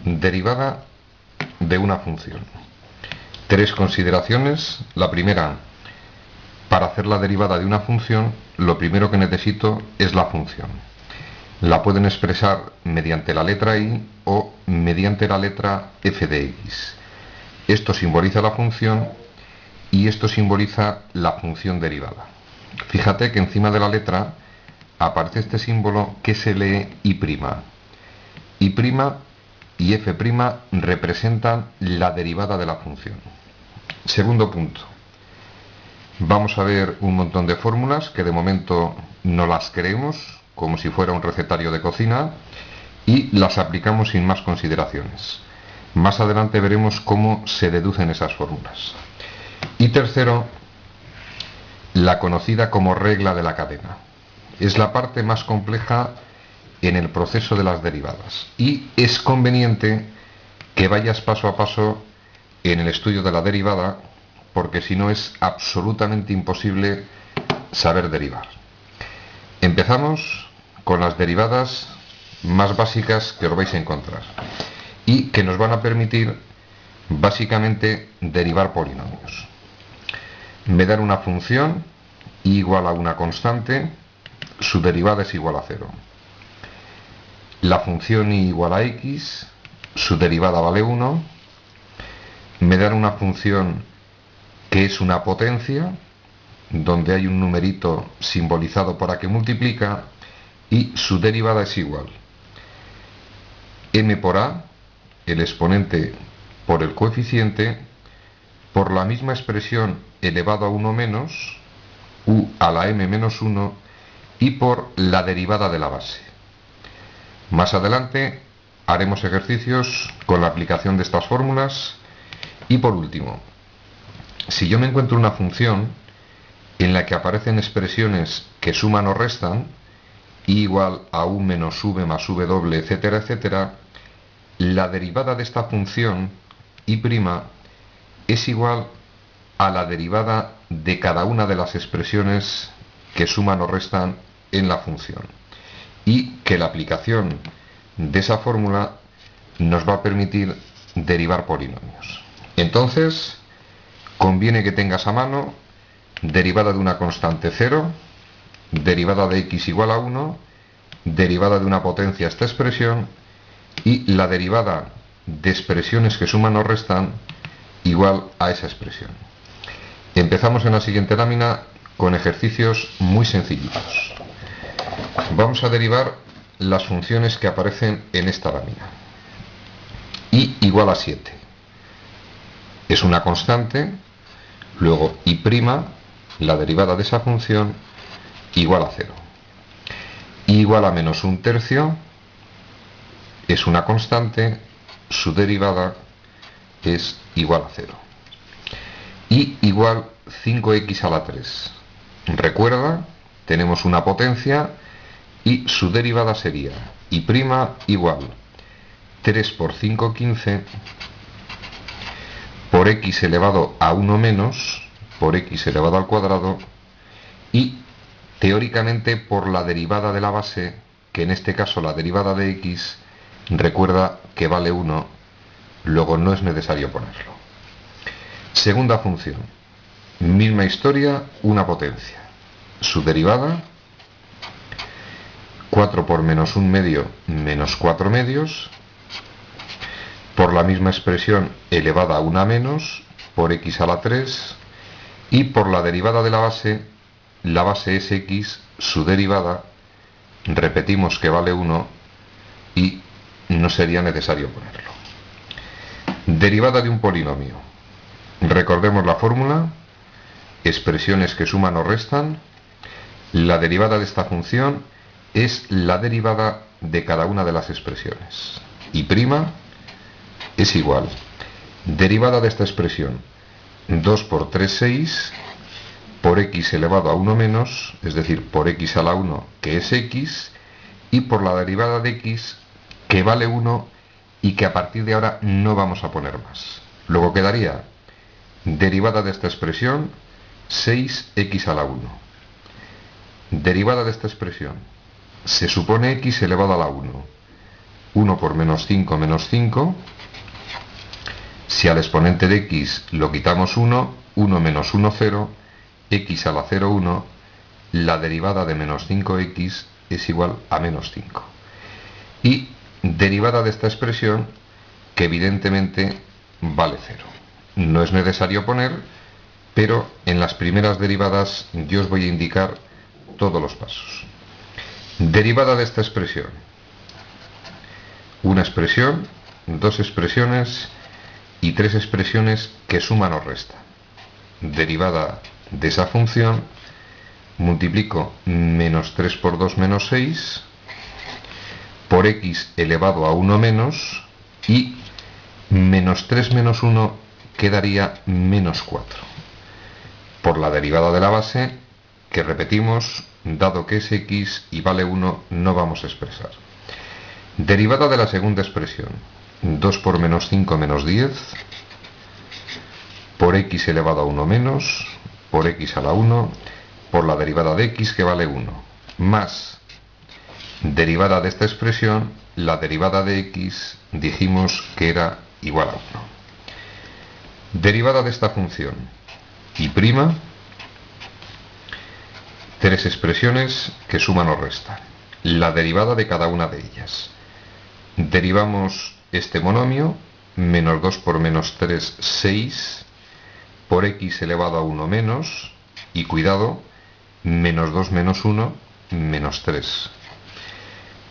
Derivada de una función. Tres consideraciones. La primera, para hacer la derivada de una función, lo primero que necesito es la función. La pueden expresar mediante la letra i o mediante la letra f de x. Esto simboliza la función y esto simboliza la función derivada. Fíjate que encima de la letra aparece este símbolo que se lee i'. I' y f' representan la derivada de la función. Segundo punto. Vamos a ver un montón de fórmulas que de momento no las creemos, como si fuera un recetario de cocina, y las aplicamos sin más consideraciones. Más adelante veremos cómo se deducen esas fórmulas. Y tercero, la conocida como regla de la cadena. Es la parte más compleja en el proceso de las derivadas y es conveniente que vayas paso a paso en el estudio de la derivada, porque si no es absolutamente imposible saber derivar. Empezamos con las derivadas más básicas que os vais a encontrar y que nos van a permitir básicamente derivar polinomios. Me dan una función i igual a una constante, su derivada es igual a 0. La función i igual a x, su derivada vale 1. Me dan una función que es una potencia, donde hay un numerito simbolizado por a que multiplica, y su derivada es igual m por a, el exponente por el coeficiente, por la misma expresión elevado a 1 menos, u a la m menos 1, y por la derivada de la base. Más adelante haremos ejercicios con la aplicación de estas fórmulas. Y por último, si yo me encuentro una función en la que aparecen expresiones que suman o restan, i igual a u menos v más v doble, etcétera, etcétera, la derivada de esta función i' es igual a la derivada de cada una de las expresiones que suman o restan en la función, y que la aplicación de esa fórmula nos va a permitir derivar polinomios. Entonces, conviene que tengas a mano derivada de una constante 0, derivada de x igual a 1, derivada de una potencia esta expresión, y la derivada de expresiones que suman o restan igual a esa expresión. Empezamos en la siguiente lámina con ejercicios muy sencillitos. Vamos a derivar las funciones que aparecen en esta lámina. I igual a 7. Es una constante, luego i', la derivada de esa función, igual a 0. I igual a menos 1/3, es una constante, su derivada es igual a 0. I igual 5x a la 3. Recuerda, tenemos una potencia y su derivada sería i' igual 3 por 5, 15, por x elevado a 1 menos, por x elevado al cuadrado, y teóricamente por la derivada de la base, que en este caso la derivada de x, recuerda que vale 1, luego no es necesario ponerlo. Segunda función, misma historia, una potencia. Su derivada, 4 por menos 1 medio menos 4 medios, por la misma expresión elevada a 1 menos, por x a la 3, y por la derivada de la base es x, su derivada, repetimos que vale 1, y no sería necesario ponerlo. Derivada de un polinomio. Recordemos la fórmula, expresiones que suman o restan. La derivada de esta función es la derivada de cada una de las expresiones. I' es igual. Derivada de esta expresión, 2 por 3, 6, por x elevado a 1 menos, es decir, por x a la 1, que es x, y por la derivada de x, que vale 1, y que a partir de ahora no vamos a poner más. Luego quedaría derivada de esta expresión, 6x a la 1. Derivada de esta expresión, se supone x elevado a la 1. 1 por menos 5 menos 5. Si al exponente de x lo quitamos 1, 1 menos 1, 0, x a la 0, 1, la derivada de menos 5x es igual a menos 5. Y derivada de esta expresión, que evidentemente vale 0. No es necesario poner, pero en las primeras derivadas yo os voy a indicar todos los pasos. Derivada de esta expresión. Una expresión, dos expresiones y tres expresiones que suman o restan. Derivada de esa función, multiplico menos 3 por 2 menos 6 por x elevado a 1 menos, y menos 3 menos 1 quedaría menos 4. Por la derivada de la base, que repetimos, dado que es x y vale 1, no vamos a expresar. Derivada de la segunda expresión, 2 por menos 5 menos 10, por x elevado a 1 menos, por x a la 1, por la derivada de x que vale 1, más derivada de esta expresión, la derivada de x dijimos que era igual a 1. Derivada de esta función, y prima, tres expresiones que suman o restan, la derivada de cada una de ellas. Derivamos este monomio, menos 2 por menos 3, 6, por x elevado a 1 menos, y cuidado, menos 2 menos 1, menos 3.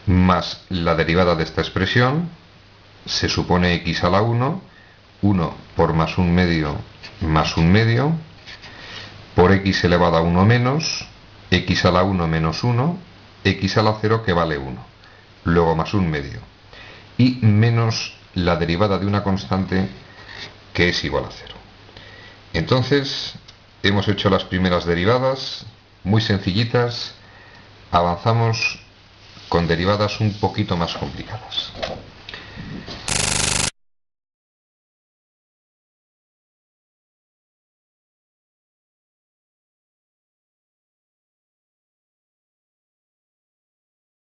Más la derivada de esta expresión, se supone x a la 1, 1 por más 1 medio, más 1 medio, por x elevado a 1 menos, x a la 1 menos 1, x a la 0 que vale 1, luego más 1 medio, y menos la derivada de una constante que es igual a 0. Entonces, hemos hecho las primeras derivadas, muy sencillitas, avanzamos con derivadas un poquito más complicadas.